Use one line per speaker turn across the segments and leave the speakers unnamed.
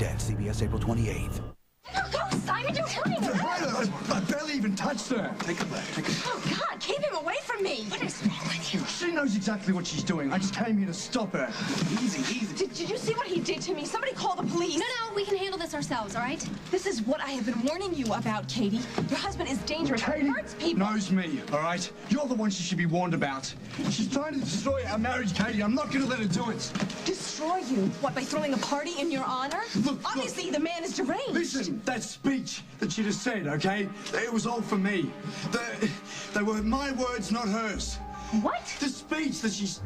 dead. CBS, April 28th.
Go, Simon, don't hurt me.
I barely even touched her. Take it back. Take it back.
Oh, God, keep him away from me. What is wrong with you?
She knows exactly what she's doing. I just came here to stop her. Easy, easy.
Did you see what he did to me? Somebody call the police.
No, we can handle this ourselves, all right?
This is what I have been warning you about, Katie. Your husband is dangerous.
Katie
He hurts people.
knows me, all right? You're the one she should be warned about. She's trying to destroy our marriage, Katie. I'm not going to let her do it.
Destroy you? What, by throwing a party in your honor?
Look,
obviously, the man is deranged.
Listen, that speech that she just said, okay? It was all for me. They were my words, not hers.
What?
The speech that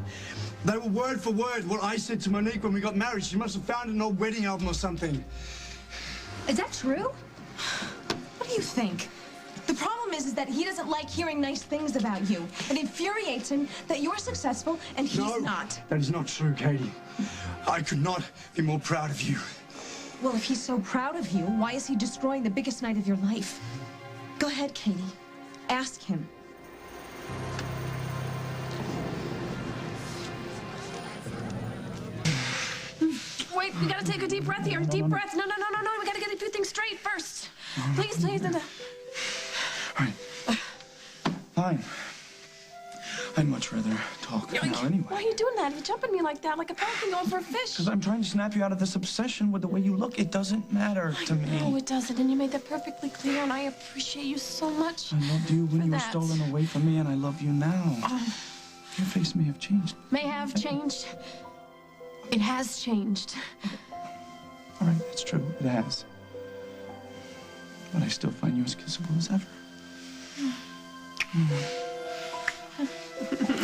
they were word for word what I said to Monique when we got married. She must have found an old wedding album or something.
Is that true?
What do you think? The problem is that he doesn't like hearing nice things about you. It infuriates him that you're successful and he's not.
That is not true, Katie. I could not be more proud of you.
Well, if he's so proud of you, why is he destroying the biggest night of your life? Go ahead, Katie. Ask him.
Wait, we gotta take a deep breath here. Deep breath. No. We gotta get a few things straight first. Please.
All right. Fine. I'd much rather talk now anyway.
Why are you doing that? You're jumping me like that, like a pelican going for a fish.
Because I'm trying to snap you out of this obsession with the way you look. It doesn't matter to me.
No, it doesn't, and you made that perfectly clear, and I appreciate you so much.
I loved you when you were
that.
stolen away from me, and I love you now. Your face may have changed.
May have changed. It has changed.
All right, it's true. It has. But I still find you as kissable as ever.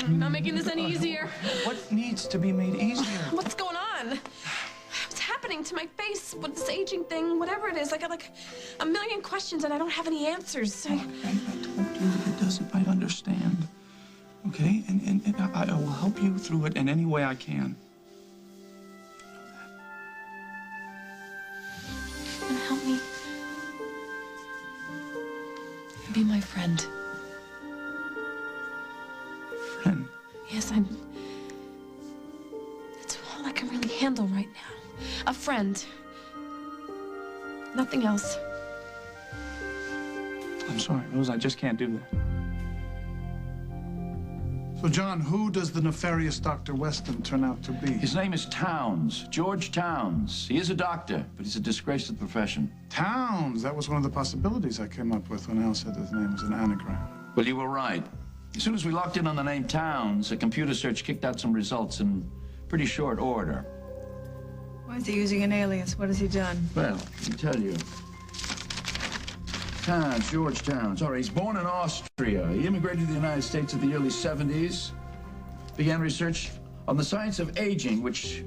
You're not making this any easier.
What needs to be made easier?
What's going on? What's happening to my face with this aging thing? Whatever it is, I got like a million questions and I don't have any answers.
I told you it doesn't. I understand. Okay? And I will help you through it in any way I can.
And help me. Be my friend.
Friend?
Yes, that's all I can really handle right now. A friend. Nothing else.
I'm sorry, Rose. I just can't do that.
So, John, who does the nefarious Dr. Weston turn out to be?
His name is Towns, George Towns. He is a doctor, but he's a disgrace to the profession.
Towns. That was one of the possibilities I came up with when Al said his name was an anagram.
Well, you were right. As soon as we locked in on the name Towns, a computer search kicked out some results in pretty short order.
Why is he using an alias? What has he done?
Well, let me tell you. Towns, George Towns. All right, he's born in Austria. He immigrated to the United States in the early 70s. Began research on the science of aging, which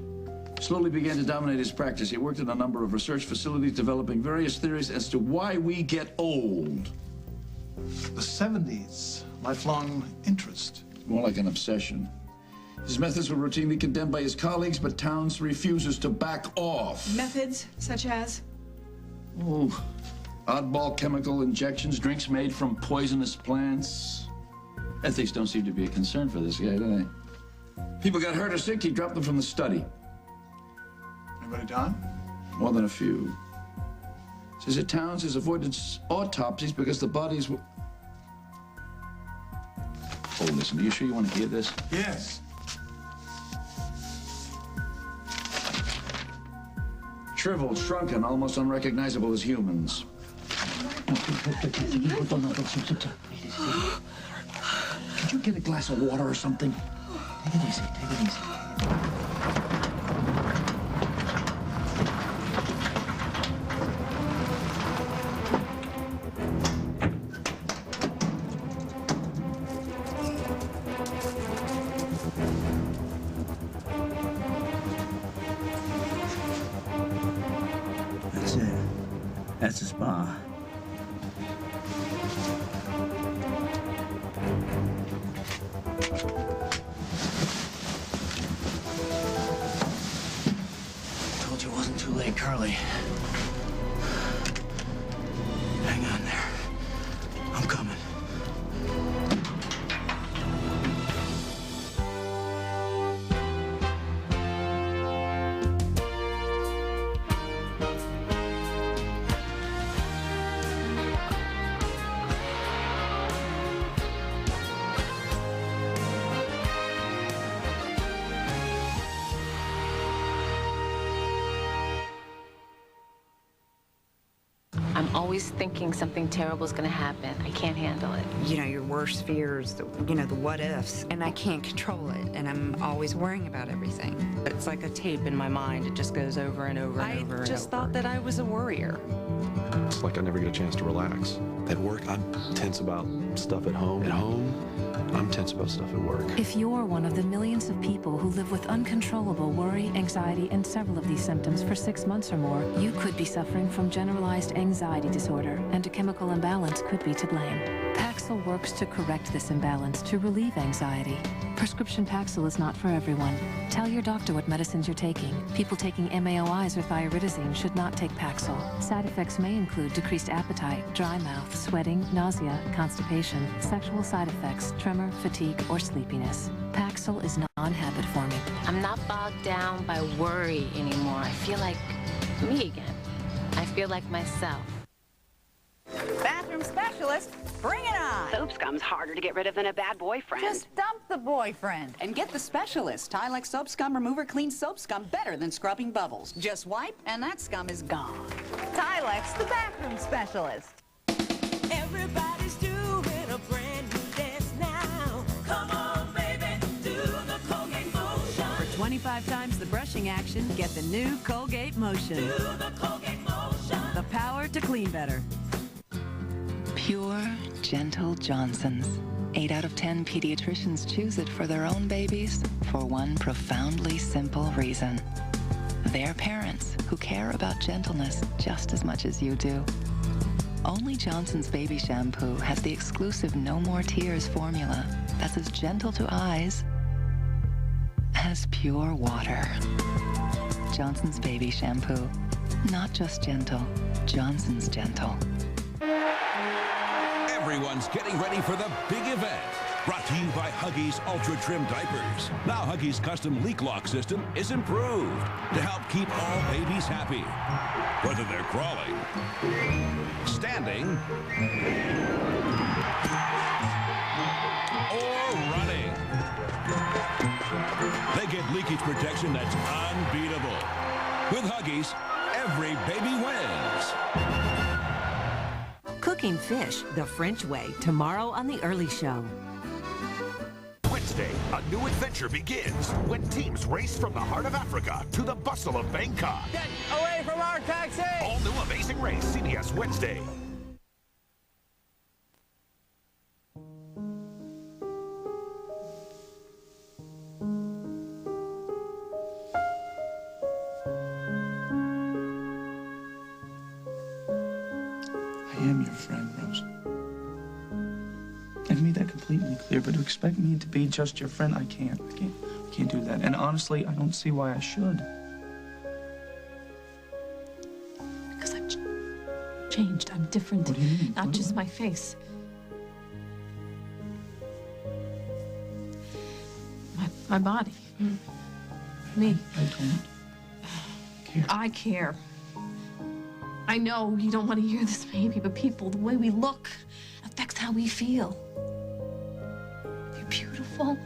slowly began to dominate his practice. He worked in a number of research facilities developing various theories as to why we get old.
The 70s. Lifelong interest.
More like an obsession. His methods were routinely condemned by his colleagues, but Towns refuses to back off.
Methods such as?
Oh, oddball chemical injections, drinks made from poisonous plants. Ethics don't seem to be a concern for this guy, do they? People got hurt or sick, he dropped them from the study.
Anybody die?
More than a few. Says that Towns has avoided autopsies because the bodies were... Oh, listen, are you sure you want to hear this?
Yes.
Shriveled, shrunken, almost unrecognizable as humans.
Could you get a glass of water or something? Take it easy, take it easy. That's it. That's the spa. Told you it wasn't too late, Carly. Hang on there. I'm coming.
I'm always thinking something terrible is going to happen. I can't handle it.
You know, your worst fears, the what ifs. And I can't control it, and I'm always worrying about everything.
It's like a tape in my mind. It just goes over and over and over and over. I just thought that I was a worrier.
It's like I never get a chance to relax. At work, I'm tense about stuff at home. At home, I'm tense about stuff at work.
If you're one of the millions of people who live with uncontrollable worry, anxiety, and several of these symptoms for 6 months or more, you could be suffering from generalized anxiety disorder, and a chemical imbalance could be to blame. Paxil works to correct this imbalance to relieve anxiety. Prescription Paxil is not for everyone. Tell your doctor what medicines you're taking. People taking MAOIs or thiaridazine should not take Paxil. Side effects may include decreased appetite, dry mouth, sweating, nausea, constipation, sexual side effects, tremor, fatigue, or sleepiness. Paxil is non-habit forming.
I'm not bogged down by worry anymore. I feel like me again. I feel like myself.
Bathroom specialist, bring it on.
Soap scum's harder to get rid of than a bad boyfriend.
Just dump the boyfriend.
And get the specialist. Tilex Soap Scum Remover cleans soap scum better than scrubbing bubbles. Just wipe, and that scum is gone.
Tilex, the bathroom specialist.
Everybody's doing a brand new dance now. Come on, baby, do the Colgate Motion.
For 25 times the brushing action, get the new Colgate Motion.
Do the Colgate Motion.
The power to clean better.
Pure, gentle Johnson's. 8 out of 10 pediatricians choose it for their own babies for one profoundly simple reason. They're parents who care about gentleness just as much as you do. Only Johnson's baby shampoo has the exclusive No More Tears formula that's as gentle to eyes as pure water. Johnson's baby shampoo. Not just gentle, Johnson's gentle.
Everyone's getting ready for the big event. Brought to you by Huggies Ultra Trim Diapers. Now Huggies' custom leak lock system is improved to help keep all babies happy. Whether they're crawling, standing, or running. They get leakage protection that's unbeatable. With Huggies, every baby wins.
Cooking fish the French way, tomorrow on The Early Show.
Wednesday, a new adventure begins when teams race from the heart of Africa to the bustle of Bangkok.
Get away from our taxi!
All new Amazing Race, CBS Wednesday.
I am your friend, Rose. I've made that completely clear, but to expect me to be just your friend, I can't do that. And honestly, I don't see why I should.
Because I've changed. I'm different.
What do you mean?
Not just my face. My body. Me.
I don't care.
I care. I know you don't want to hear this, maybe, but people, the way we look affects how we feel. You're beautiful.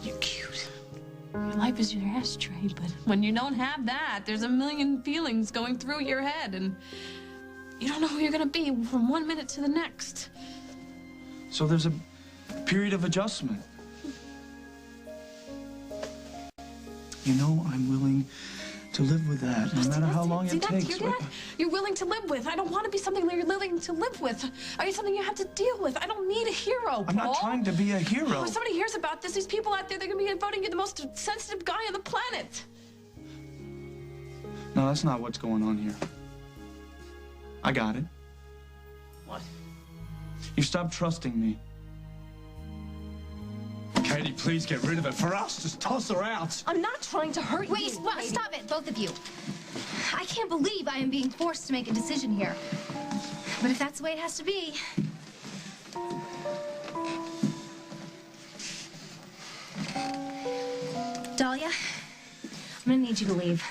You're cute. Your life is your ashtray, but when you don't have that, there's a million feelings going through your head, and you don't know who you're going to be from one minute to the next.
So there's a period of adjustment. You know, I'm willing to live with that, no matter how long it takes.
You're willing to live with. I don't want to be something that you're willing to live with. Are you something you have to deal with? I don't need a hero, Paul.
I'm not trying to be a hero.
If somebody hears about this, these people out there, they're going to be voting you the most sensitive guy on the planet.
No, that's not what's going on here. I got it.
What?
You stopped trusting me. Katie, please get rid of it. For us, just toss her out.
I'm not trying to hurt you.
Wait, stop it, both of you. I can't believe I am being forced to make a decision here. But if that's the way it has to be... Dalia, I'm gonna need you to leave.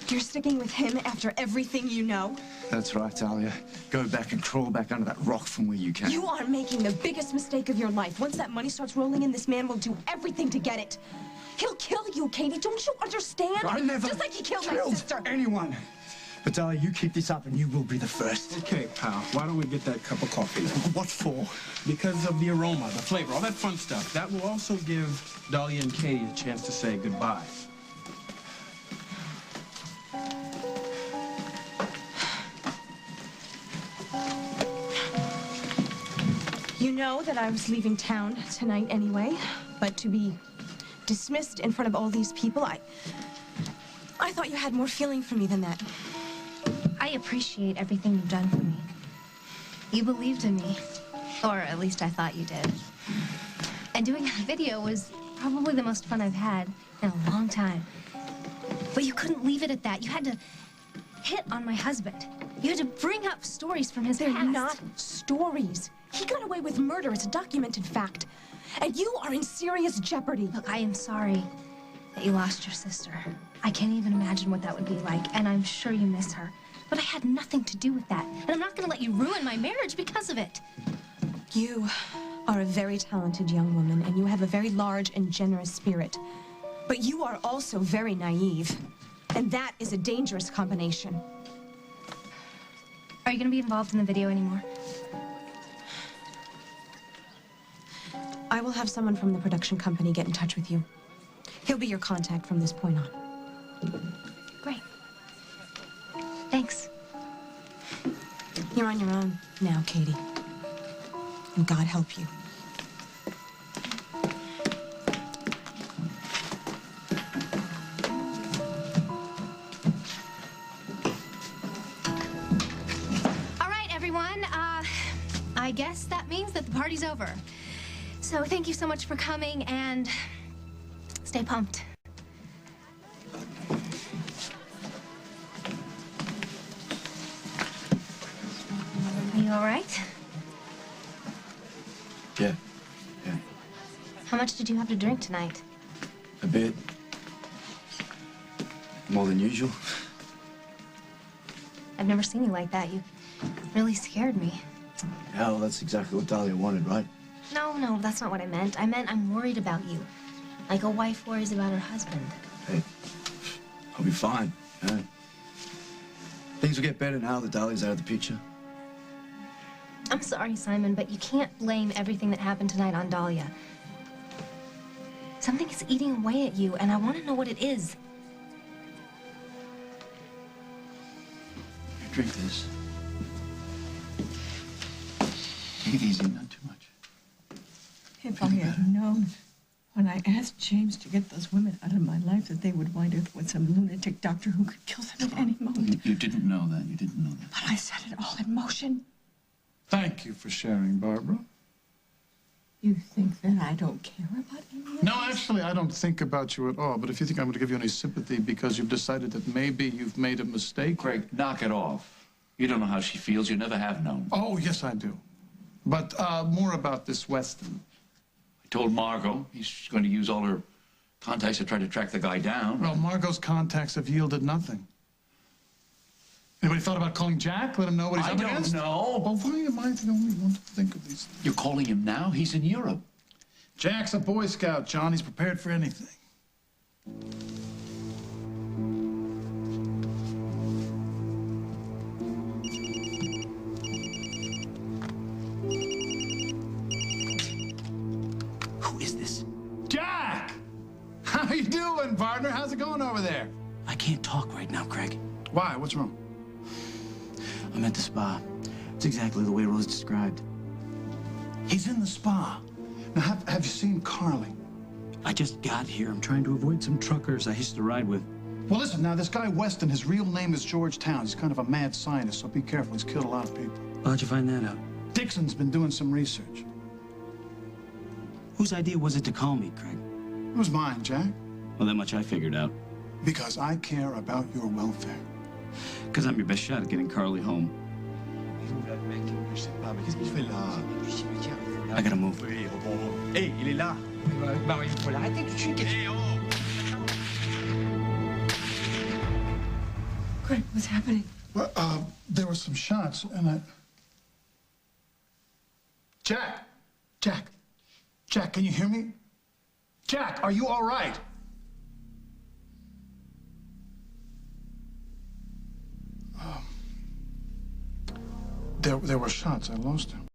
You're sticking with him after everything you know?
That's right, Dalia. Go back and crawl back under that rock from where you came.
You are making the biggest mistake of your life. Once that money starts rolling in, this man will do everything to get it. He'll kill you, Katie. Don't you understand?
I never
Just like he killed my sister.
anyone. But Dalia, you keep this up and you will be the first.
Okay, pal, why don't we get that cup of coffee?
What for?
Because of the aroma, the flavor, all that fun stuff. That will also give Dalia and Katie a chance to say goodbye.
You know that I was leaving town tonight anyway, but to be dismissed in front of all these people, I thought you had more feeling for me than that.
I appreciate everything you've done for me. You believed in me. Or at least I thought you did. And doing that video was probably the most fun I've had in a long time. But you couldn't leave it at that. You had to hit on my husband. You had to bring up stories from his past.
They're not stories. He got away with murder. It's a documented fact. And you are in serious jeopardy.
Look, I am sorry that you lost your sister. I can't even imagine what that would be like, and I'm sure you miss her. But I had nothing to do with that, and I'm not gonna let you ruin my marriage because of it.
You are a very talented young woman, and you have a very large and generous spirit. But you are also very naive, and that is a dangerous combination.
Are you gonna be involved in the video anymore?
I will have someone from the production company get in touch with you. He'll be your contact from this point on.
Great. Thanks.
You're on your own now, Katie. And God help you.
All right, everyone. I guess that means that the party's over. So thank you so much for coming, and stay pumped. Are you all right?
Yeah.
How much did you have to drink tonight?
A bit. More than usual.
I've never seen you like that. You really scared me.
Yeah, well, that's exactly what Dalia wanted, right?
No, that's not what I meant. I meant I'm worried about you. Like a wife worries about her husband.
Hey, I'll be fine. Yeah. Things will get better now that Dalia's out of the picture.
I'm sorry, Simon, but you can't blame everything that happened tonight on Dalia. Something is eating away at you, and I want to know what it is.
Here, drink this. Take it easy, not too much.
If I had known when I asked James to get those women out of my life that they would wind up with some lunatic doctor who could kill them at any moment.
You didn't know that. You didn't know that.
But I set it all in motion.
Thank you for sharing, Barbara.
You think that I don't care about any of
No, actually, I don't think about you at all. But if you think I'm going to give you any sympathy because you've decided that maybe you've made a mistake...
Craig, knock it off. You don't know how she feels. You never have known.
Oh, yes, I do. But more about this Weston.
I told Margot he's going to use all her contacts to try to track the guy down.
Well, Margot's contacts have yielded nothing. Anybody thought about calling Jack? Let him know what he's up against?
I don't know.
Well, why am I the only one to think of these things?
You're calling him now? He's in Europe.
Jack's a Boy Scout, John. He's prepared for anything.
Who is this?
Jack! How you doing, partner? How's it going over there?
I can't talk right now, Craig.
Why? What's wrong?
I'm at the spa. It's exactly the way Rose described.
He's in the spa. Now, have you seen Carly?
I just got here. I'm trying to avoid some truckers I used to ride with.
Well, listen, now, this guy Weston, his real name is George Towns. He's kind of a mad scientist, so be careful. He's killed a lot of people.
How'd you find that out?
Dixon's been doing some research.
Whose idea was it to call me, Craig?
It was mine, Jack.
Well, that much I figured out.
Because I care about your welfare.
Because I'm your best shot at getting Carly home. I gotta move.
Hey, il est là. Il faut l'arrêter tout de suite. Hey, oh!
Craig, what's happening?
Well, there were some shots, and I... Jack! Jack! Jack, can you hear me? Jack, are you all right? There were shots. I lost him.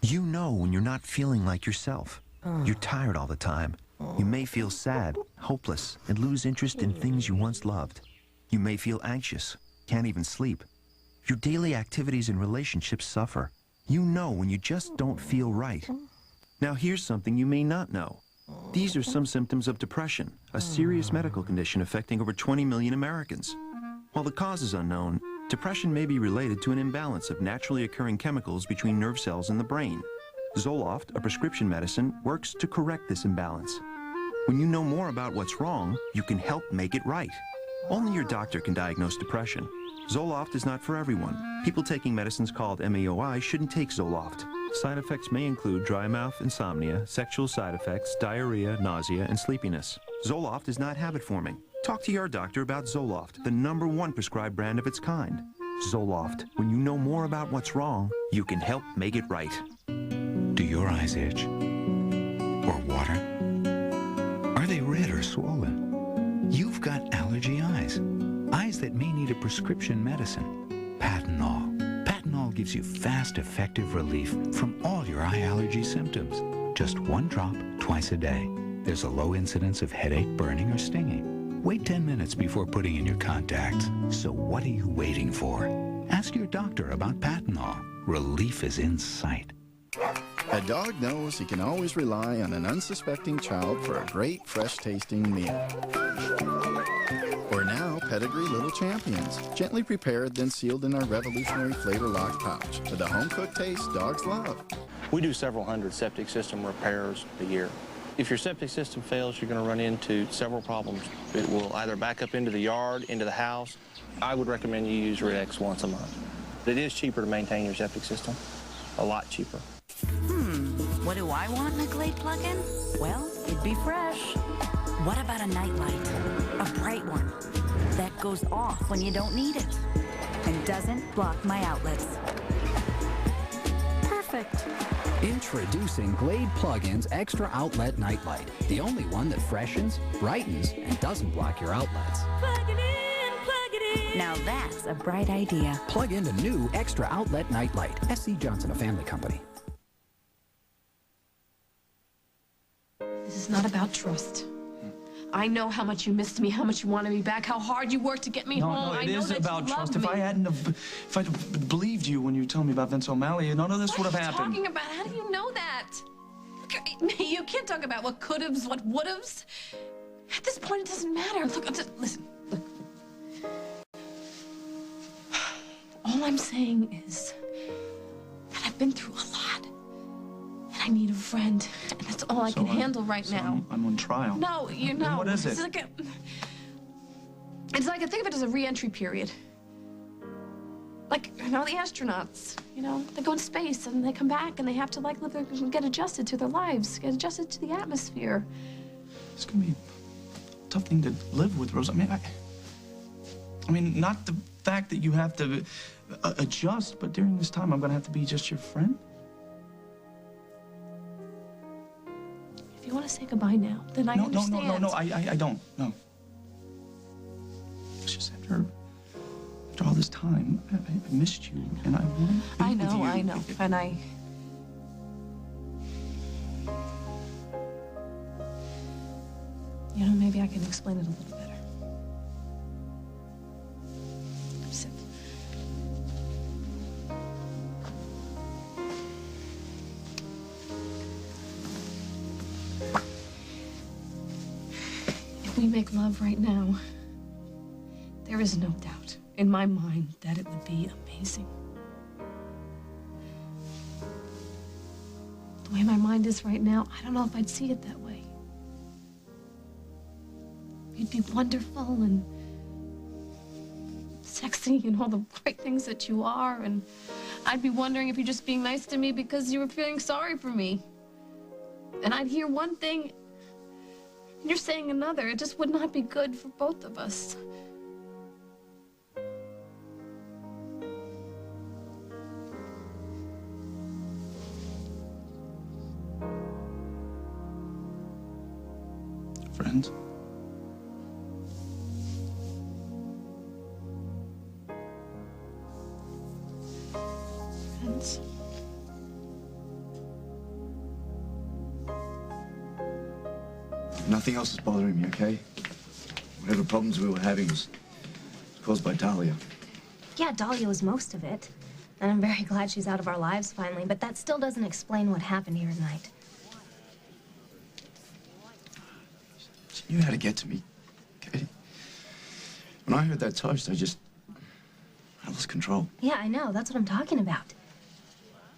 You know when you're not feeling like yourself. You're tired all the time. You may feel sad, hopeless, and lose interest in things you once loved. You may feel anxious, can't even sleep. Your daily activities and relationships suffer. You know when you just don't feel right. Now here's something you may not know. These are some symptoms of depression, a serious medical condition affecting over 20 million Americans. While the cause is unknown, depression may be related to an imbalance of naturally occurring chemicals between nerve cells in the brain. Zoloft, a prescription medicine, works to correct this imbalance. When you know more about what's wrong, you can help make it right. Only your doctor can diagnose depression. Zoloft is not for everyone. People taking medicines called MAOI shouldn't take Zoloft. Side effects may include dry mouth, insomnia, sexual side effects, diarrhea, nausea, and sleepiness. Zoloft is not habit-forming. Talk to your doctor about Zoloft, the #1 prescribed brand of its kind. Zoloft. When you know more about what's wrong, you can help make it right.
Do your eyes itch? Or water? Are they red or swollen? You've got allergy eyes. Eyes that may need a prescription medicine. Patanol. Patanol gives you fast, effective relief from all your eye allergy symptoms. Just 1 drop twice a day. There's a low incidence of headache, burning, or stinging. Wait 10 minutes before putting in your contacts. So what are you waiting for? Ask your doctor about Patanol. Relief is in sight.
A dog knows he can always rely on an unsuspecting child for a great, fresh-tasting meal. We're now Pedigree Little Champions, gently prepared, then sealed in our revolutionary flavor-locked pouch. With the home-cooked taste dogs love.
We do several hundred septic system repairs a year. If your septic system fails, you're going to run into several problems. It will either back up into the yard, into the house. I would recommend you use Rid-X once a month. It is cheaper to maintain your septic system, a lot cheaper.
What do I want in a Glade plug-in? Well, it'd be fresh. What about a nightlight? A bright one that goes off when you don't need it and doesn't block my outlets. Perfect.
Introducing Glade Plug-in's Extra Outlet Nightlight, the only one that freshens, brightens, and doesn't block your outlets.
Plug it in, plug it in. Now that's a bright idea.
Plug in the new Extra Outlet Nightlight. SC Johnson, a family company.
This is not about trust. I know how much you missed me, how much you wanted me back, how hard you worked to get me home.
No,
I
it
know
is
that
about
you
trust.
love
If
me.
I'd believed you when you told me about Vince O'Malley, none of this would have happened.
What are you talking about? How do you know that? You can't talk about what could'ves, what would'ves. At this point, it doesn't matter. Look, listen, look. All I'm saying is that I've been through a lot. And I need a friend. And that's all I can handle right now.
I'm on trial.
No, you know.
And what is it?
It's like, think of it as a re-entry period. Like, you know, the astronauts, you know, they go in space and they come back and they have to, like, get adjusted to their lives, get adjusted to the atmosphere.
It's gonna be a tough thing to live with, Rose. I mean, not the fact that you have to adjust, but during this time, I'm gonna have to be just your friend.
If you want to say goodbye now, then I understand.
No, I don't. No. It's just after all this time, I missed you, and I want to be with you.
I know, and I... You know, maybe I can explain it a little better. Sit. If we make love right now, there is no doubt in my mind that it would be amazing. The way my mind is right now, I don't know if I'd see it that way. You'd be wonderful and sexy and all the great things that you are, and I'd be wondering if you're just being nice to me because you were feeling sorry for me. And I'd hear one thing, and you're saying another. It just would not be good for both of us.
Friends?
Nothing else is bothering me, okay? Whatever problems we were having was caused by Dalia.
Yeah, Dalia was most of it. And I'm very glad she's out of our lives finally, but that still doesn't explain what happened here tonight.
She knew how to get to me, Katie. When I heard that toast, I lost control.
Yeah, I know. That's what I'm talking about.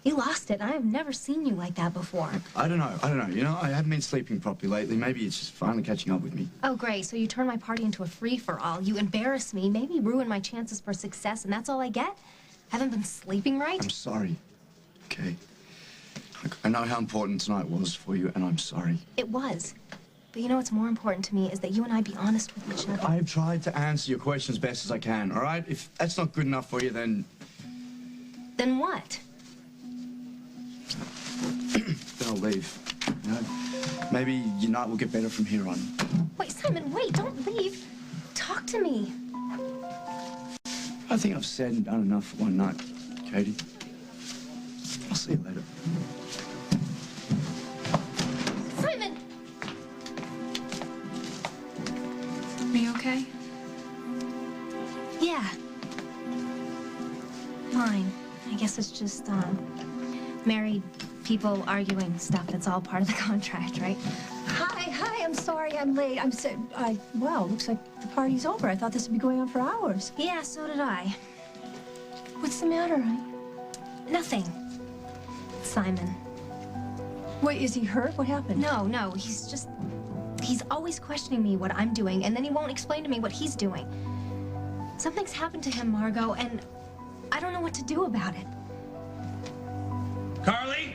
You lost it. I have never seen you like that before.
I don't know. You know, I haven't been sleeping properly lately. Maybe it's just finally catching up with me.
Oh, great. So you turn my party into a free-for-all. You embarrass me, maybe ruin my chances for success, and that's all I get? Haven't been sleeping right?
I'm sorry, okay? I know how important tonight was for you, and I'm sorry.
It was. But you know what's more important to me is that you and I be honest with each other.
I've tried to answer your questions best as I can, all right? If that's not good enough for you, then...
Then what?
then I'll leave. You know? Maybe your night will get better from here on.
Wait, Simon, wait, don't leave. Talk to me.
I think I've said and done enough for one night, Katie. I'll see you later.
Simon!
Are you okay?
Yeah. Fine. I guess it's just, married people arguing stuff. That's all part of the contract, right?
Hi, I'm sorry I'm late. Wow, looks like the party's over. I thought this would be going on for hours.
Yeah, so did I.
What's the matter, honey?
Nothing. Simon.
Wait, is he hurt? What happened?
No, he's always questioning me what I'm doing, and then he won't explain to me what he's doing. Something's happened to him, Margot, and I don't know what to do about it.
Carly?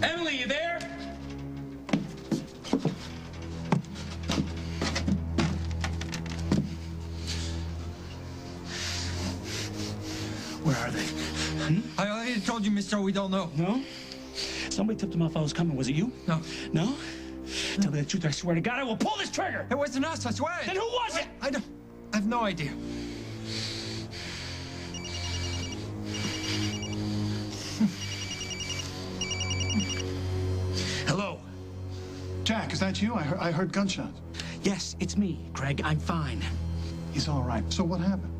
Emily, you there?
Where are they?
I already told you, mister, we don't know.
No? Somebody tipped them off I was coming. Was it you?
No.
No? Tell me the truth, I swear to God, I will pull this trigger!
It wasn't us, I swear.
Then who was it?
I have no idea.
Hello?
Jack, is that you? I heard gunshots.
Yes, it's me, Craig. I'm fine.
He's all right. So what happened?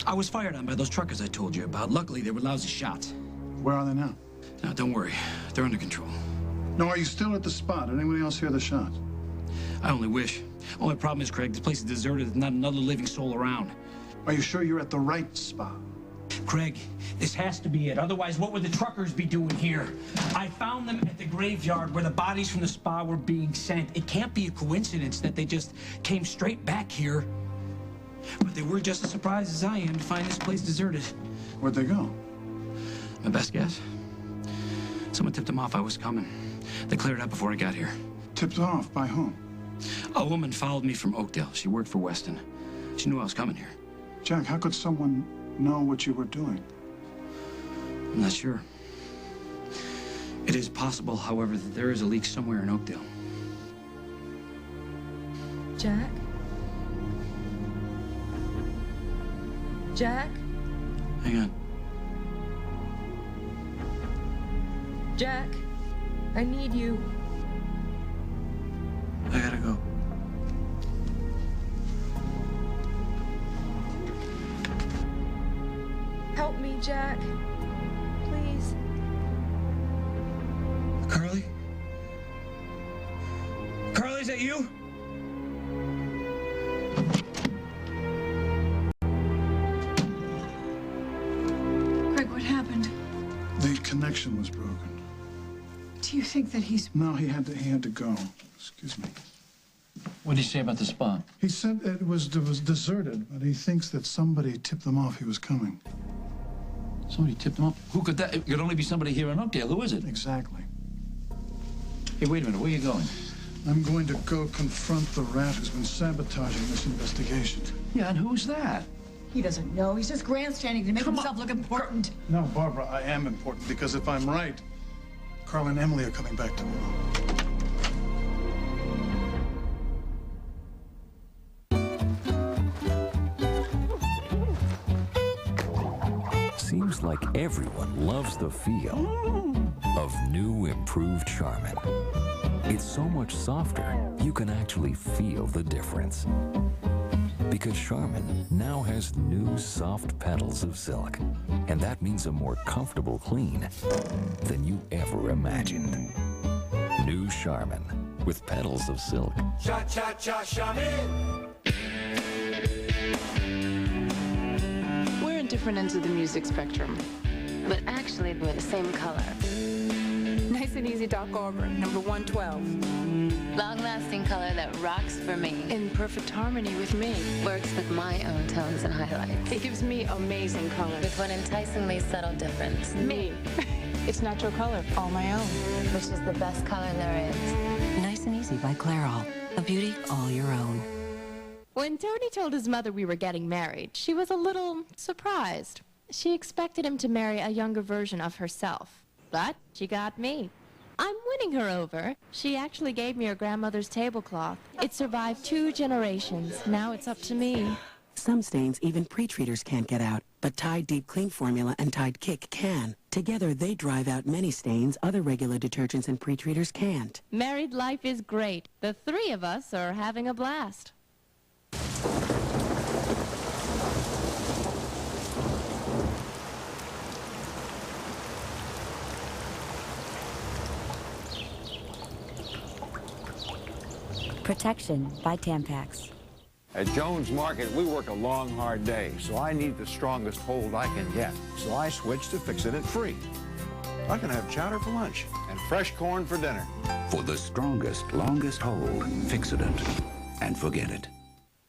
I was fired on by those truckers I told you about. Luckily, they were lousy shots.
Where are they now?
No, don't worry. They're under control.
No, are you still at the spot? Did anybody else hear the shots?
I only wish. Only problem is, Craig, this place is deserted. There's not another living soul around.
Are you sure you're at the right spot?
Craig, this has to be it. Otherwise, what would the truckers be doing here? I found them at the graveyard where the bodies from the spa were being sent. It can't be a coincidence that they just came straight back here. But they were just as surprised as I am to find this place deserted.
Where'd they go?
My best guess? Someone tipped them off I was coming. They cleared out before I got here.
Tipped off? By whom?
A woman followed me from Oakdale. She worked for Weston. She knew I was coming here.
Jack, how could someone know what you were doing?
I'm not sure. It is possible, however, that there is a leak somewhere in Oakdale.
Jack? Jack?
Hang on.
Jack? I need you.
I gotta go.
Help me, Jack. Please.
Carly? Carly, is that you?
Greg, what happened?
The connection was broken.
Do you think that he's...
No, he had to go. Excuse me.
What did he say about the spa?
He said it was deserted, but he thinks that somebody tipped them off he was coming.
Somebody tipped him off? Who could that? It could only be somebody here in Oakdale. Who is it?
Exactly.
Hey, wait a minute. Where are you going?
I'm going to go confront the rat who's been sabotaging this investigation.
Yeah, and who's that?
He doesn't know. He's just grandstanding to make himself look important.
No, Barbara, I am important because if I'm right, Carl and Emily are coming back tomorrow.
Seems like everyone loves the feel of new improved Charmin. It's so much softer, you can actually feel the difference. Because Charmin now has new soft petals of silk. And that means a more comfortable clean than you ever imagined. New Charmin with petals of silk.
Cha-cha-cha Charmin.
We're in different ends of the music spectrum, but actually we're the same color. Nice and easy dark auburn, number 112.
Long-lasting color that rocks for me.
In perfect harmony with me.
Works with my own tones and highlights.
It gives me amazing color.
With one enticingly subtle difference.
Me. It's natural color, all my own.
Which is the best color there is.
Nice and easy by Clairol. A beauty all your own.
When Tony told his mother we were getting married, she was a little surprised. She expected him to marry a younger version of herself. But she got me. I'm winning her over. She actually gave me her grandmother's tablecloth. It survived 2 generations. Now it's up to me.
Some stains even pre-treaters can't get out, but Tide Deep Clean Formula and Tide Kick can. Together, they drive out many stains other regular detergents and pre-treaters can't.
Married life is great. The 3 of us are having a blast.
Protection by Tampax.
At Jones Market, we work a long, hard day, so I need the strongest hold I can get. So I switched to Fix-It Free. I can have chowder for lunch and fresh corn for dinner.
For the strongest, longest hold, Fix-It and forget it.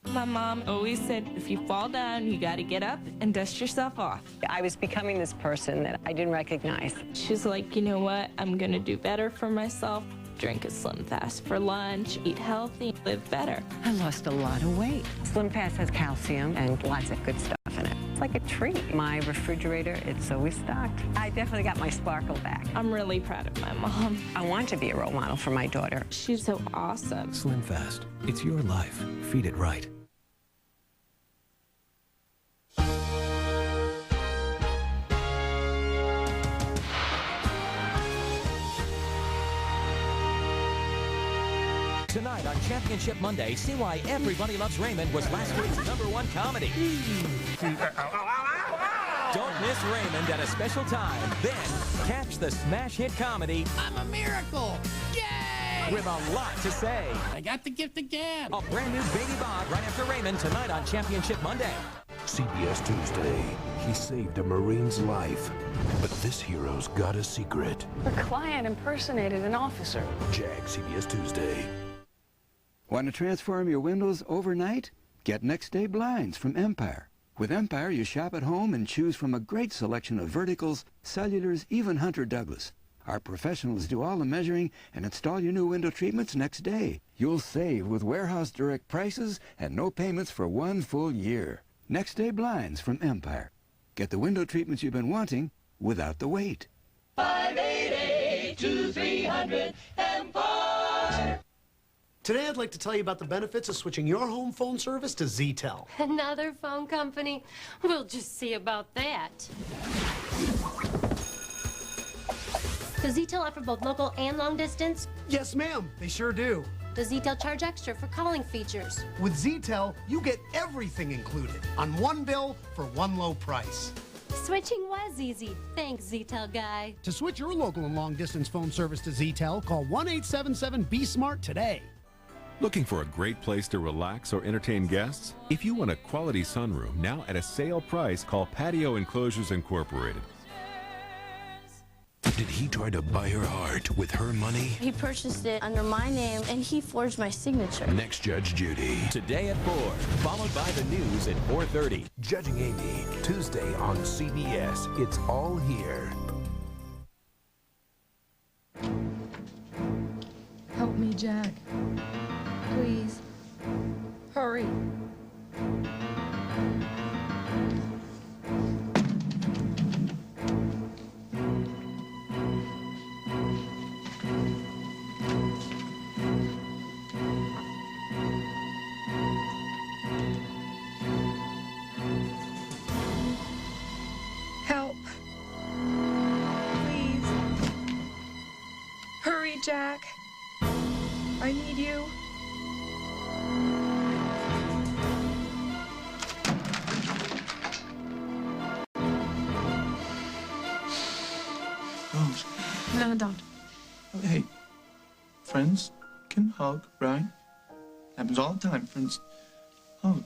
My mom always said, if you fall down, you gotta get up and dust yourself off.
I was becoming this person that I didn't recognize.
She's like, you know what? I'm gonna do better for myself. Drink a Slim Fast for lunch, eat healthy, live better.
I lost a lot of weight. Slim Fast has calcium and lots of good stuff in it. It's like a treat. My refrigerator, it's always stocked. I definitely got my sparkle back.
I'm really proud of my mom.
I want to be a role model for my daughter.
She's so awesome.
Slim Fast. It's your life. Feed it right.
Tonight on Championship Monday, see why Everybody Loves Raymond was last week's #1 comedy. Don't miss Raymond at a special time. Then, catch the smash hit comedy,
I'm a miracle! Yay!
with a lot to say.
I got the gift again!
A brand new Baby Bob right after Raymond tonight on Championship Monday.
CBS Tuesday. He saved a Marine's life. But this hero's got a secret.
A client impersonated an officer.
Jag, CBS Tuesday.
Want to transform your windows overnight? Get next day blinds from Empire. With Empire, you shop at home and choose from a great selection of verticals, cellulars, even Hunter Douglas. Our professionals do all the measuring and install your new window treatments next day. You'll save with warehouse direct prices and no payments for 1 full year. Next day blinds from Empire. Get the window treatments you've been wanting without the wait.
588-2300 Empire.
Today I'd like to tell you about the benefits of switching your home phone service to ZTEL.
Another phone company? We'll just see about that. Does ZTEL offer both local and long distance?
Yes, ma'am. They sure do.
Does ZTEL charge extra for calling features?
With ZTEL, you get everything included on one bill for one low price.
Switching was easy. Thanks, ZTEL guy.
To switch your local and long-distance phone service to ZTEL, call 1-877-BE-SMART today.
Looking for a great place to relax or entertain guests? If you want a quality sunroom, now at a sale price, call Patio Enclosures Incorporated.
Did he try to buy her heart with her money?
He purchased it under my name, and he forged my signature.
Next Judge Judy.
Today at 4, followed by the news at 4:30.
Judging Amy, Tuesday on CBS. It's all here.
Help me, Jack. Please. Hurry. Help. Hurry, Jack. I need you.
Rose.
No, don't.
Oh, hey. Friends can hug, right? Happens all the time. Friends hug.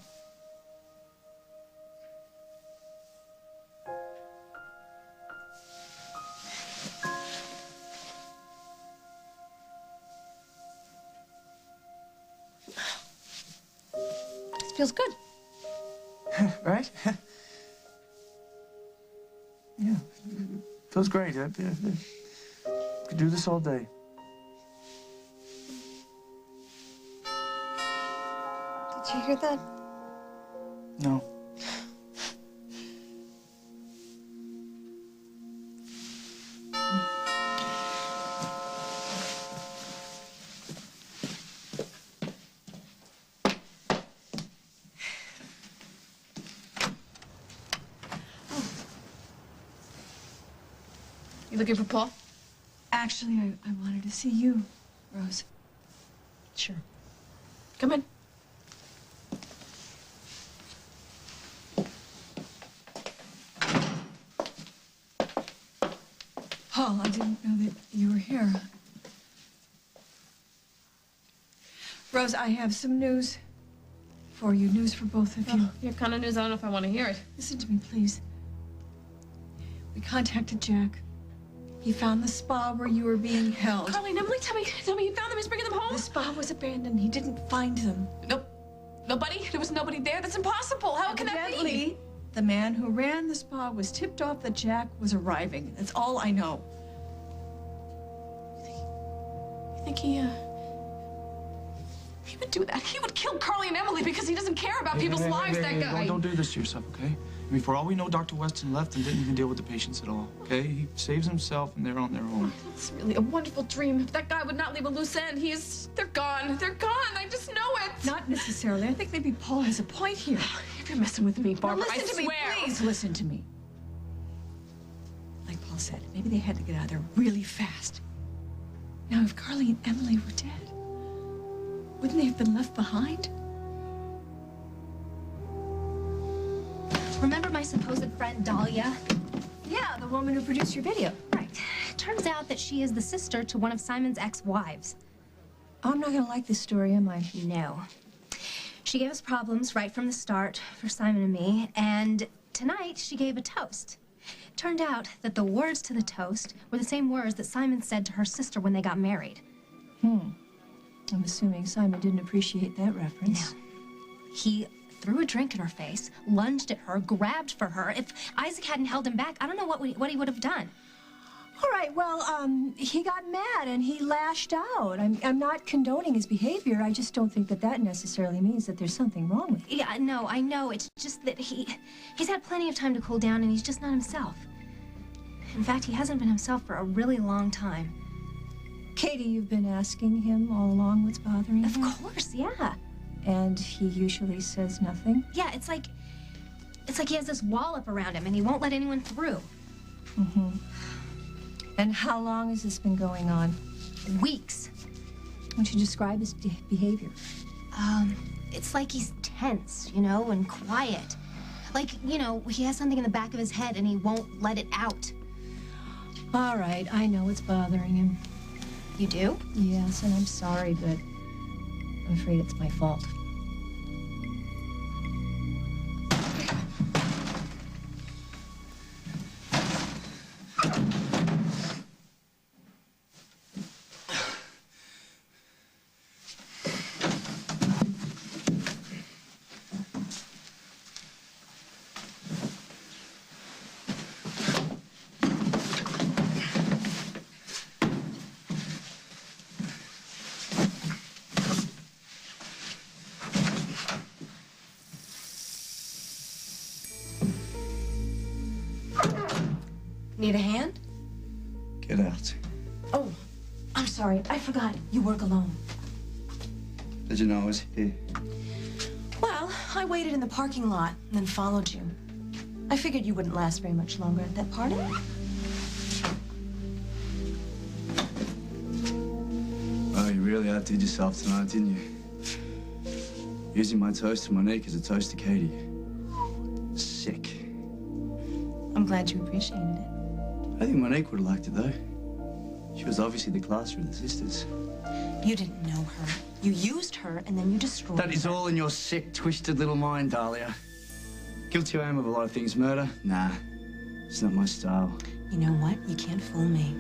This feels good.
Right? Yeah. Feels great. I could do this all day.
Did you hear that?
No.
You looking for Paul? Actually, I wanted to see you, Rose. Sure. Come in. Paul, I didn't know that you were here. Rose, I have some news for you. News for both of you.
Your kind of news, I don't know if I want to hear it.
Listen to me, please. We contacted Jack. He found the spa where you were being held.
Carly and Emily, tell me you found them. He's bringing them home?
The spa was abandoned. He didn't find them.
Nope. Nobody? There was nobody there? That's impossible. How can that be?
Evidently, the man who ran the spa was tipped off that Jack was arriving. That's all I know.
You think he would do that? He would kill Carly and Emily because he doesn't care about people's lives, that guy.
Don't do this to yourself, okay? I mean, for all we know, Dr. Weston left and didn't even deal with the patients at all, okay? He saves himself and they're on their own.
It's really a wonderful dream. That guy would not leave a loose end. They're gone. They're gone. I just know it.
Not necessarily. I think maybe Paul has a point here.
If you're messing with me, Barbara,
Now listen
I
to
swear.
me, please listen to me. Like Paul said, maybe they had to get out of there really fast. Now, if Carly and Emily were dead, wouldn't they have been left behind?
Remember my supposed friend Dalia?
Yeah, the woman who produced your video.
Right. Turns out that she is the sister to one of Simon's ex-wives.
I'm not gonna like this story, am I?
No. She gave us problems right from the start for Simon and me, and tonight she gave a toast. Turned out that the words to the toast were the same words that Simon said to her sister when they got married.
I'm assuming Simon didn't appreciate that reference.
No. He threw a drink in her face, lunged at her, grabbed for her. If Isaac hadn't held him back, I don't know what he would have done.
All right, well, he got mad and he lashed out. I'm not condoning his behavior. I just don't think that necessarily means that there's something wrong with him.
Yeah, no, I know. It's just that he's had plenty of time to cool down and he's just not himself. In fact, he hasn't been himself for a really long time.
Katie, you've been asking him all along what's bothering him?
Of course, yeah.
And he usually says nothing?
Yeah, it's like he has this wall up around him and he won't let anyone through.
Mm-hmm. And how long has this been going on?
Weeks.
Why don't you describe his behavior?
It's like he's tense, you know, and quiet. Like, you know, he has something in the back of his head and he won't let it out.
All right, I know what's bothering him.
You do?
Yes, and I'm sorry, but I'm afraid it's my fault.
Need a hand?
Get out.
Oh, I'm sorry. I forgot. You work alone.
Did you know I was here?
Well, I waited in the parking lot and then followed you. I figured you wouldn't last very much longer at that party.
you really outdid yourself tonight, didn't you? Using my toast to Monique as a toast to Katie. Sick.
I'm glad you appreciated it.
I think Monique would have liked it, though. She was obviously the classer of the sisters.
You didn't know her. You used her, and then you destroyed her.
That is all in your sick, twisted little mind, Dalia. Guilty I am of a lot of things. Murder? Nah. It's not my style.
You know what? You can't fool me.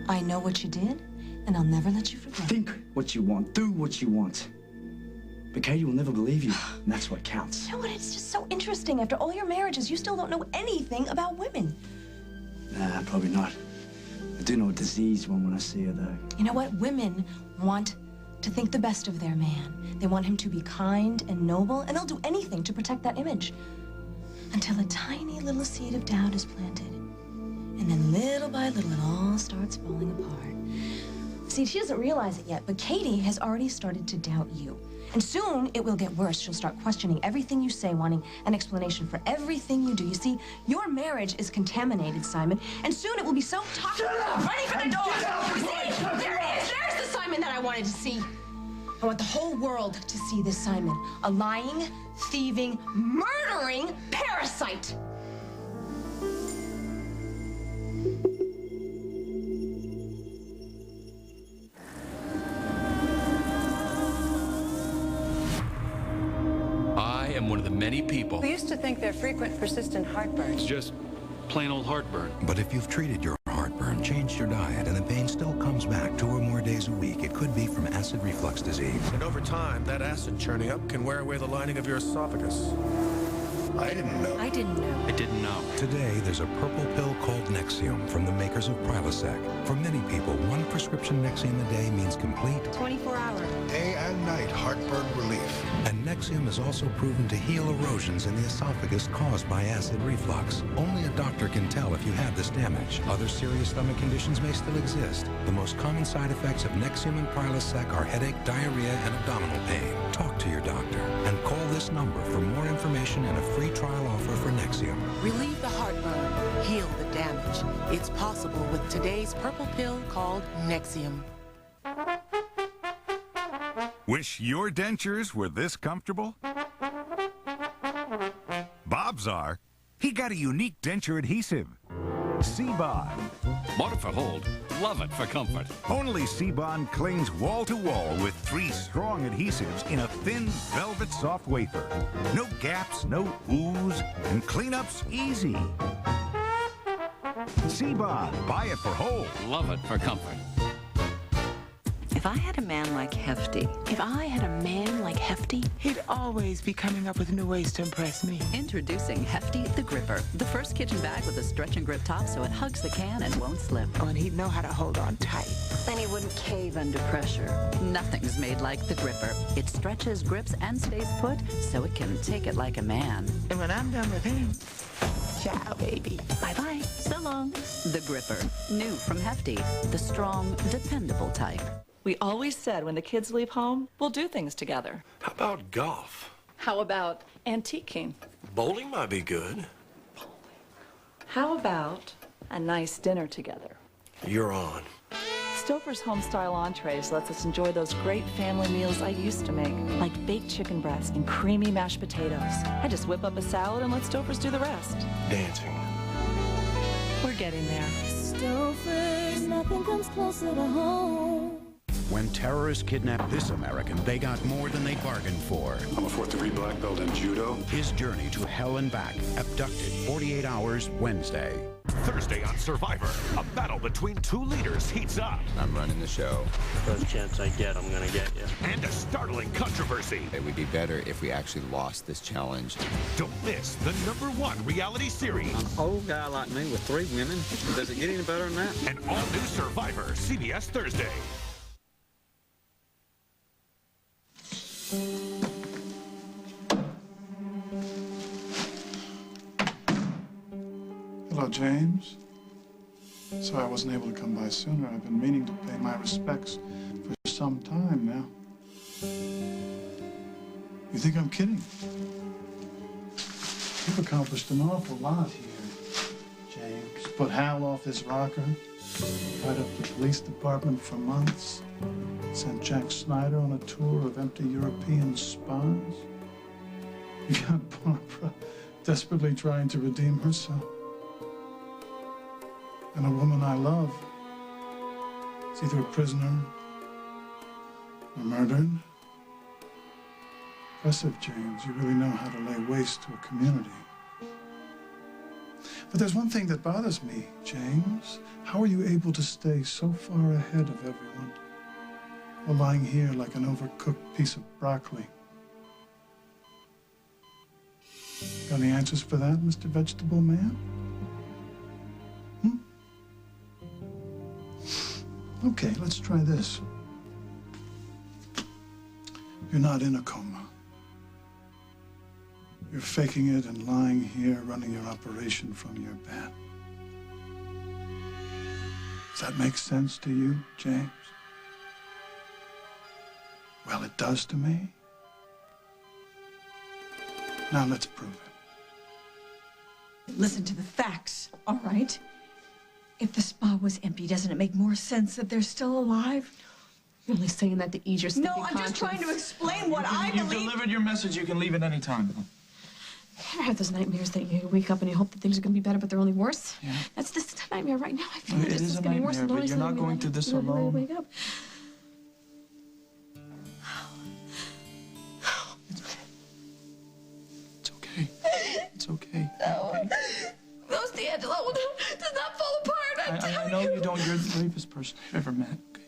I know what you did, and I'll never let you forget.
Think what you want. Do what you want. But Katie will never believe you, and that's what counts.
You know what? It's just so interesting. After all your marriages, you still don't know anything about women.
Nah, probably not. I do know a diseased one when I see her, though.
You know what? Women want to think the best of their man. They want him to be kind and noble, and they'll do anything to protect that image. Until a tiny little seed of doubt is planted. And then little by little, it all starts falling apart. See, she doesn't realize it yet, but Katie has already started to doubt you. And soon it will get worse. She'll start questioning everything you say, wanting an explanation for everything you do. You see, your marriage is contaminated, Simon, and soon it will be so toxic. Running for the door! See, there it is! There's the Simon that I wanted to see. I want the whole world to see this Simon. A lying, thieving, murdering parasite.
I am one of the many people.
We used to think they're frequent, persistent heartburn.
It's just plain old heartburn.
But if you've treated your heartburn, changed your diet, and the pain still comes back 2 or more days a week, it could be from acid reflux disease.
And over time, that acid churning up can wear away the lining of your esophagus. I didn't know.
I didn't know.
I didn't know.
Today, there's a purple pill called Nexium from the makers of Prilosec. For many people, 1 prescription Nexium a day means complete
24-hour.
Day and night heartburn relief.
And Nexium is also proven to heal erosions in the esophagus caused by acid reflux. Only a doctor can tell if you have this damage. Other serious stomach conditions may still exist. The most common side effects of Nexium and Prilosec are headache, diarrhea, and abdominal pain. Talk to your doctor and call this number for more information and a free trial offer for Nexium.
Relieve the heartburn, heal the damage. It's possible with today's purple pill called Nexium.
Wish your dentures were this comfortable? Bob's are. He got a unique denture adhesive. C-Bond.
Want it for hold, love it for comfort.
Only C-Bond clings wall to wall with 3 strong adhesives in a thin, velvet soft wafer. No gaps, no ooze, and cleanup's easy. C-Bond. Buy it for hold.
Love it for comfort.
If I had a man like Hefty,
He'd always be coming up with new ways to impress me.
Introducing Hefty the Gripper, the first kitchen bag with a stretch and grip top so it hugs the can and won't slip.
Oh, and he'd know how to hold on tight.
Then he wouldn't cave under pressure. Nothing's made like the Gripper. It stretches, grips, and stays put so it can take it like a man.
And when I'm done with him, ciao, baby.
Bye-bye. So long. The Gripper. New from Hefty. The strong, dependable type.
We always said when the kids leave home, we'll do things together.
How about golf?
How about antiquing?
Bowling might be good.
How about a nice dinner together?
You're on.
Stouffer's home-style entrees lets us enjoy those great family meals I used to make, like baked chicken breast and creamy mashed potatoes. I just whip up a salad and let Stouffer's do the rest.
Dancing.
We're getting there.
Stouffer's, nothing comes closer to home.
When terrorists kidnapped this American, they got more than they bargained for.
I'm a 4th-degree black belt in judo.
His journey to hell and back. Abducted 48 hours Wednesday.
Thursday on Survivor, a battle between 2 leaders heats up.
I'm running the show.
First chance I get, I'm gonna get you.
And a startling controversy.
It would be better if we actually lost this challenge.
Don't miss the #1 reality series.
An old guy like me with 3 women, does it get any better than that?
An all-new Survivor, CBS Thursday.
Hello, James. Sorry I wasn't able to come by sooner. I've been meaning to pay my respects for some time now. You think I'm kidding? You've accomplished an awful lot here, James. Put Hal off his rocker, tied up the police department for months, sent Jack Snyder on a tour of empty European spas. You got Barbara desperately trying to redeem herself. And a woman I love is either a prisoner or murdered. Impressive, James. You really know how to lay waste to a community. But there's one thing that bothers me, James. How are you able to stay so far ahead of everyone while lying here like an overcooked piece of broccoli? Got any answers for that, Mr. Vegetable Man? Okay, let's try this. You're not in a coma. You're faking it and lying here running your operation from your bed. Does that make sense to you, James? Well, it does to me. Now let's prove it.
Listen to the facts, all right? If the spa was empty, doesn't it make more sense that they're still alive?
You're only saying that to ease your sleepy
No, I'm just trying to explain what I
You've
believe.
delivered your message. You can leave at any time.
I have those nightmares that you wake up and you hope that things are going to be better, but they're only worse.
Yeah.
That's this nightmare right now. I feel
It
like
is
it's
a
getting worse.
nightmare, but you're not going through this alone.
Wake up.
It's okay. It's okay.
No. Those D'Angelo does not fall apart.
I know you don't. You're the bravest person I've ever met. Okay.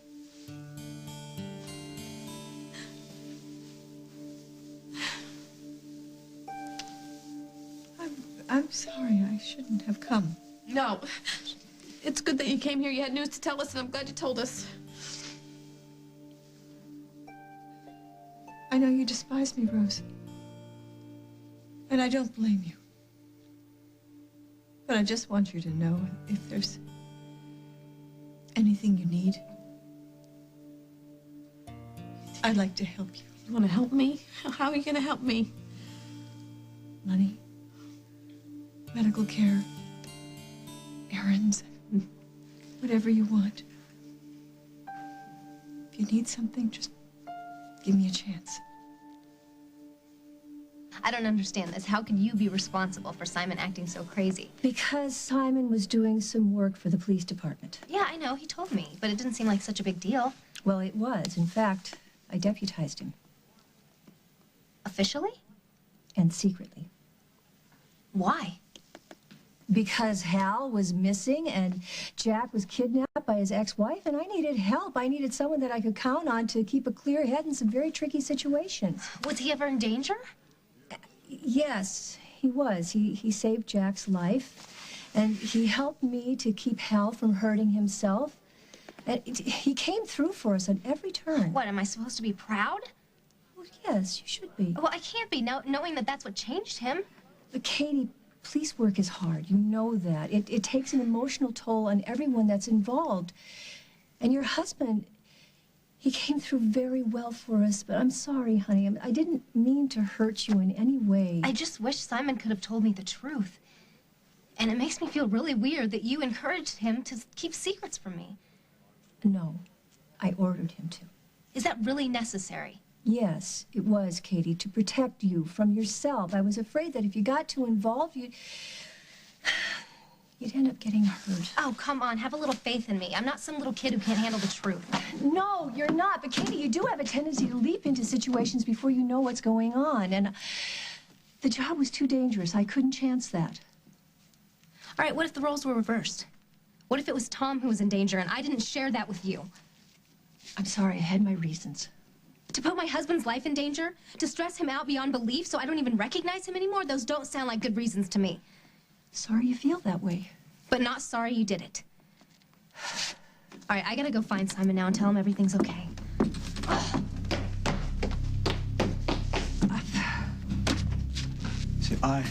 I'm sorry. I shouldn't have come.
No. It's good that you came here. You had news to tell us, and I'm glad you told us.
I know you despise me, Rose. And I don't blame you. But I just want you to know if there's anything you need, I'd like to help you.
You want to help me? How are you going to help me?
Money, medical care, errands, whatever you want. If you need something, just give me a chance.
I don't understand this. How could you be responsible for Simon acting so crazy?
Because Simon was doing some work for the police department.
Yeah, I know. He told me, but it didn't seem like such a big deal.
Well, it was. In fact, I deputized him.
Officially?
And secretly.
Why?
Because Hal was missing and Jack was kidnapped by his ex-wife, and I needed help. I needed someone that I could count on to keep a clear head in some very tricky situations.
Was he ever in danger?
Yes, he was. He saved Jack's life, and he helped me to keep Hal from hurting himself. And he came through for us on every turn.
What, am I supposed to be proud?
Well, yes, you should be.
Well, I can't be, knowing that that's what changed him.
But Katie, police work is hard. You know that. It takes an emotional toll on everyone that's involved. And your husband, he came through very well for us, but I'm sorry, honey. I didn't mean to hurt you in any way.
I just wish Simon could have told me the truth. And it makes me feel really weird that you encouraged him to keep secrets from me.
No, I ordered him to.
Is that really necessary?
Yes, it was, Katie, to protect you from yourself. I was afraid that if you got too involved, you'd end up getting hurt.
Oh, come on. Have a little faith in me. I'm not some little kid who can't handle the truth.
No, you're not. But, Katie, you do have a tendency to leap into situations before you know what's going on. And the job was too dangerous. I couldn't chance that.
All right, what if the roles were reversed? What if it was Tom who was in danger and I didn't share that with you?
I'm sorry, I had my reasons.
To put my husband's life in danger? To stress him out beyond belief so I don't even recognize him anymore? Those don't sound like good reasons to me.
Sorry you feel that way.
But not sorry you did it. All right, I gotta go find Simon now and tell him everything's okay.
See, I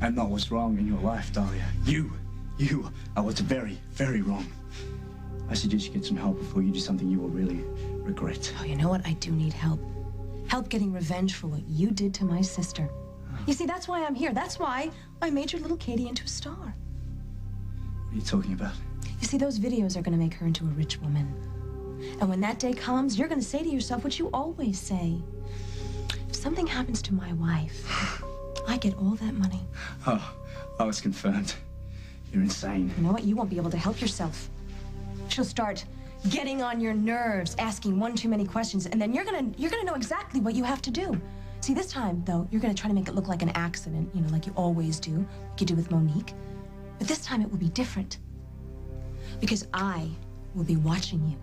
am not what's wrong in your life, Dalia. You are what's very, very wrong. I suggest you get some help before you do something you will really regret.
Oh, you know what? I do need help. Help getting revenge for what you did to my sister. You see, that's why I'm here. That's why I made your little Katie into a star.
are you talking about?
You see, those videos are going to make her into a rich woman. And when that day comes, you're going to say to yourself what you always say. If something happens to my wife, I get all that money.
Oh, it's confirmed. You're insane.
You know what? You won't be able to help yourself. She'll start getting on your nerves, asking one too many questions, and then you're gonna know exactly what you have to do. See, this time, though, you're gonna try to make it look like an accident, you know, like you always do, like you do with Monique. But this time it will be different. Because I will be watching you.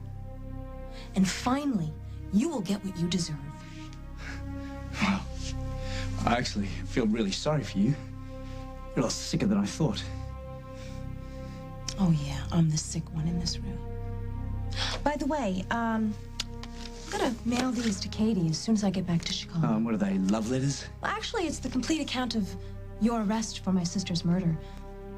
And finally, you will get what you deserve.
Wow. I actually feel really sorry for you. You're a lot sicker than I thought.
Oh, yeah, I'm the sick one in this room. By the way, I'm gonna mail these to Katie as soon as I get back to Chicago.
What are they, love letters?
Well, actually, it's the complete account of your arrest for my sister's murder.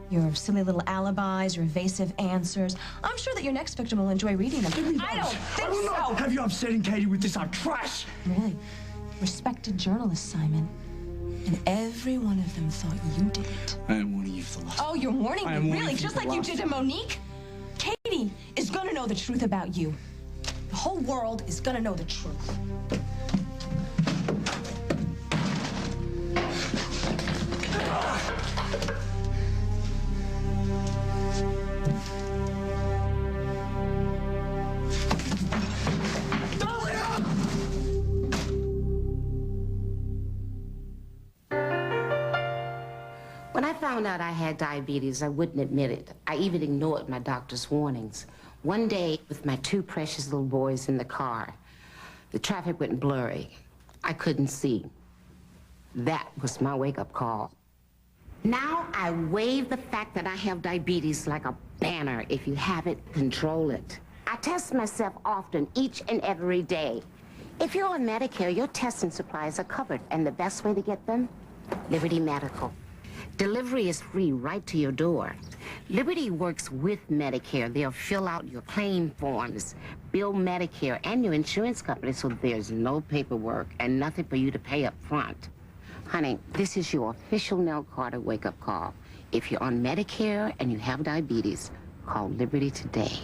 Your silly little alibis, your evasive answers. I'm sure that your next victim will enjoy reading them. I don't think so!
Have you upsetting Katie with this trash?
Really? Respected journalist, Simon. And every one of them thought you did it.
I am warning you for the last
Oh, you're warning
I am
me?
warning
Really?
you
Just
for
like
the
you
last
did to Monique? Katie is gonna know the truth about you. The whole world is gonna know the truth.
When I found out I had diabetes, I wouldn't admit it. I even ignored my doctor's warnings. One day, with my two precious little boys in the car, the traffic went blurry. I couldn't see. That was my wake-up call. Now I wave the fact that I have diabetes like a banner. If you have it, control it. I test myself often, each and every day. If you're on Medicare, your testing supplies are covered, and the best way to get them? Liberty Medical. Delivery is free right to your door. Liberty works with Medicare. They'll fill out your claim forms, bill Medicare and your insurance company, so there's no paperwork and nothing for you to pay up front. Honey, this is your official Nell Carter wake-up call. If you're on Medicare and you have diabetes, call Liberty today.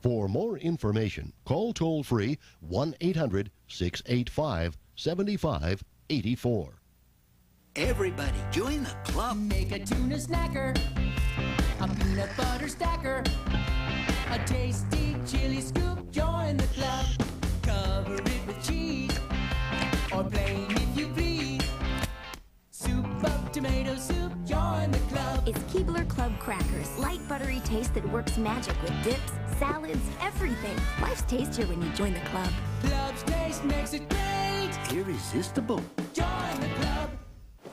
For more information, call toll-free 1-800-685-7584.
Everybody join the club.
Make a tuna snacker, a peanut butter stacker, a tasty chili scoop. Join the club. Cover it with cheese, or plain if you please. Soup up tomato soup. Join the club.
It's Keebler Club crackers. Light, buttery taste that works magic with dips, salads, everything. Life's tastier when you join the club.
Club's taste makes it great.
Irresistible.
Join the club.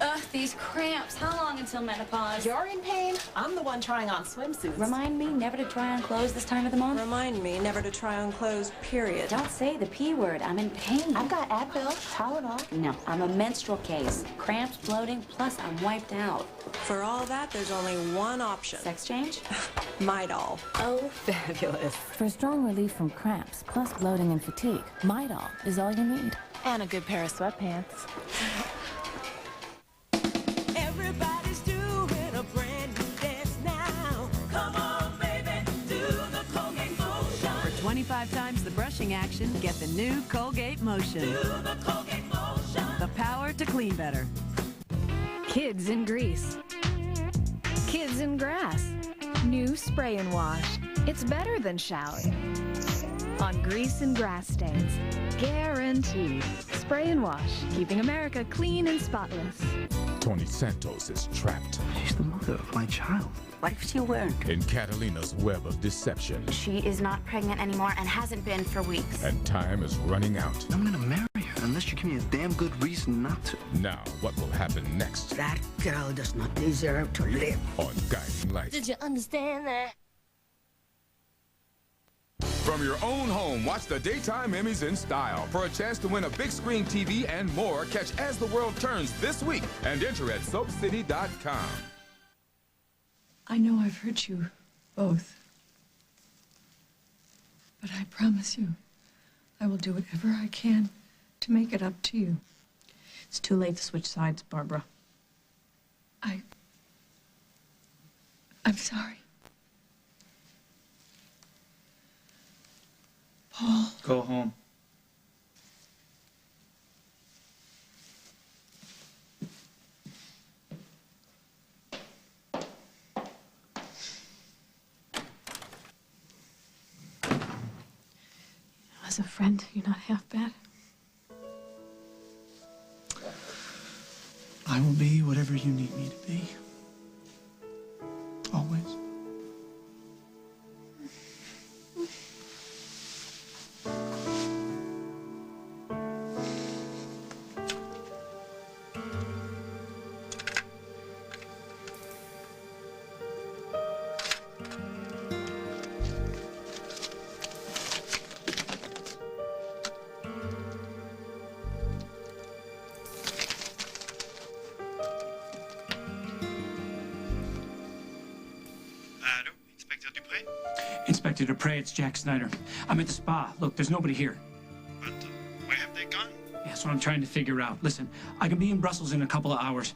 Ugh, these cramps. How long until menopause?
You're in pain? I'm the one trying on swimsuits.
Remind me never to try on clothes this time of the month?
Remind me never to try on clothes, period.
Don't say the P word. I'm in pain.
I've got Advil, Tylenol.
No, I'm a menstrual case. Cramps, bloating, plus I'm wiped out.
For all that, there's only one option.
Sex change?
Midol.
Oh, fabulous.
For strong relief from cramps, plus bloating and fatigue, Midol is all you need.
And a good pair of sweatpants.
Everybody's doing a brand new dance now. Come on, baby, do the Colgate Motion.
For 25 times the brushing action, get the new Colgate Motion.
Do the Colgate Motion.
The power to clean better.
Kids in grease. Kids in grass. New spray and wash. It's better than showering. On grease and grass stains. Guaranteed. Spray and wash, keeping America clean and spotless.
Tony Santos is trapped.
She's the mother of my child.
What if she weren't?
In Catalina's web of deception.
She is not pregnant anymore and hasn't been for weeks.
And time is running out.
I'm gonna marry her unless you give me a damn good reason not to.
Now, what will happen next?
That girl does not deserve to live.
On Guiding Light.
Did you understand that?
From your own home, watch the Daytime Emmys in style. For a chance to win a big screen TV and more, catch As the World Turns this week and enter at soapcity.com.
I know I've hurt you both. But I promise you, I will do whatever I can to make it up to you. It's too late to switch sides, Barbara. I'm sorry. Paul.
Go home.
As a friend, you're not half bad.
I will be whatever you need me to be. Always.
Inspector Dupre, it's Jack Snyder. I'm at the spa. Look, there's nobody here.
But where have they gone?
Yeah, that's what I'm trying to figure out. Listen, I can be in Brussels in a couple of hours.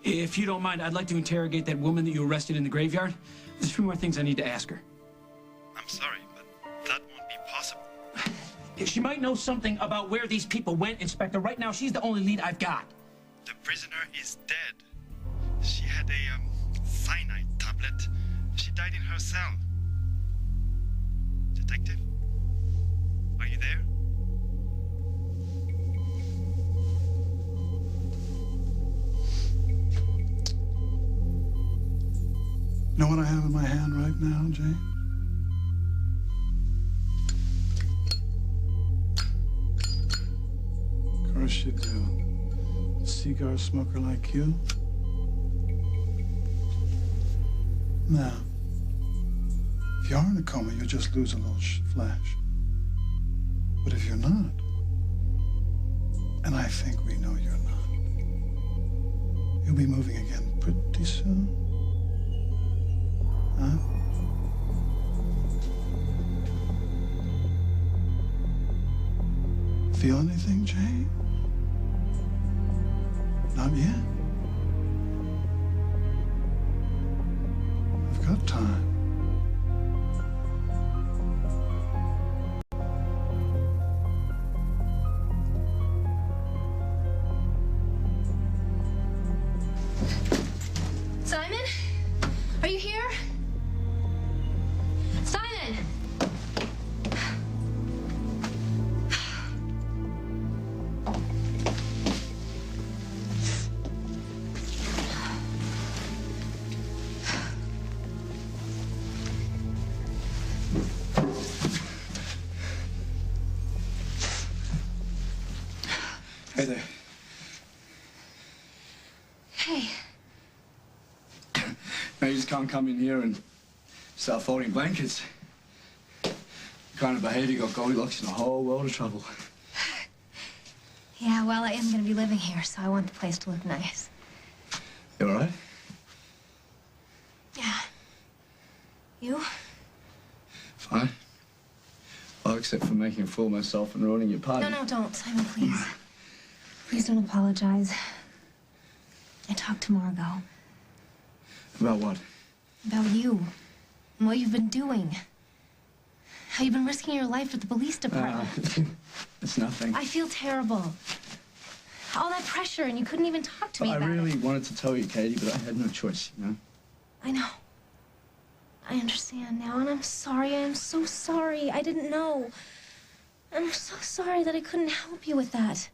If you don't mind, I'd like to interrogate that woman that you arrested in the graveyard. There's a few more things I need to ask her.
I'm sorry, but that won't be possible.
She might know something about where these people went, Inspector. Right now, she's the only lead I've got.
The prisoner is dead. She had a cyanide tablet. She died in her cell. Detective? Are you there? Know what I have in my hand right now, Jay? Of course you do. A cigar smoker like you? Now, if you are in a coma, you'll just lose a little flash. But if you're not, and I think we know you're not, you'll be moving again pretty soon. Huh? Feel anything, Jay? Not yet. I've got time.
Simon? Are you here? Simon!
Hey there.
Hey.
No, you just can't come in here and start folding blankets. The kind of behavior got Goldilocks in a whole world of trouble.
Yeah, well, I am going to be living here, so I want the place to look nice.
You all right?
Yeah. You?
Fine. Well, except for making a fool of myself and ruining your party.
No, don't, Simon, please. Please don't apologize. I talked to Margot.
About what?
About you. And what you've been doing. How you've been risking your life at the police department.
It's nothing.
I feel terrible. All that pressure, and you couldn't even talk to me about
I really
it.
wanted to tell you, Katie, but I had no choice, you know?
I know. I understand now, and I'm sorry. I am so sorry. I didn't know. I'm so sorry that I couldn't help you with that.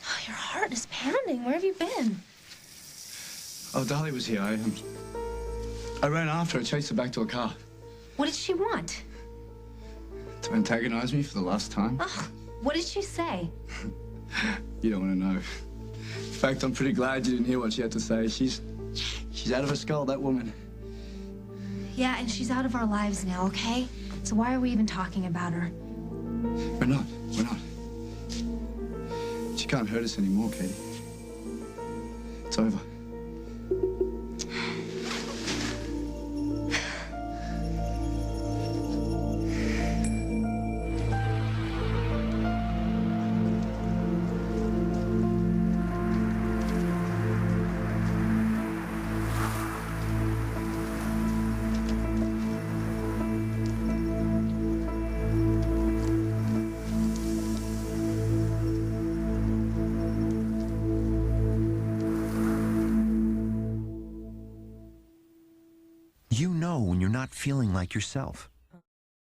Oh, your heart is pounding. Where have you been?
Oh, Dalia was here. I ran after her, chased her back to a car.
What did she want?
To antagonize me for the last time?
Oh, what did she say?
You don't want to know. In fact, I'm pretty glad you didn't hear what she had to say. She's out of her skull, that woman.
Yeah, and she's out of our lives now, okay? So why are we even talking about her?
We're not. She can't hurt us anymore, Katie. It's over.
know when you're not feeling like yourself.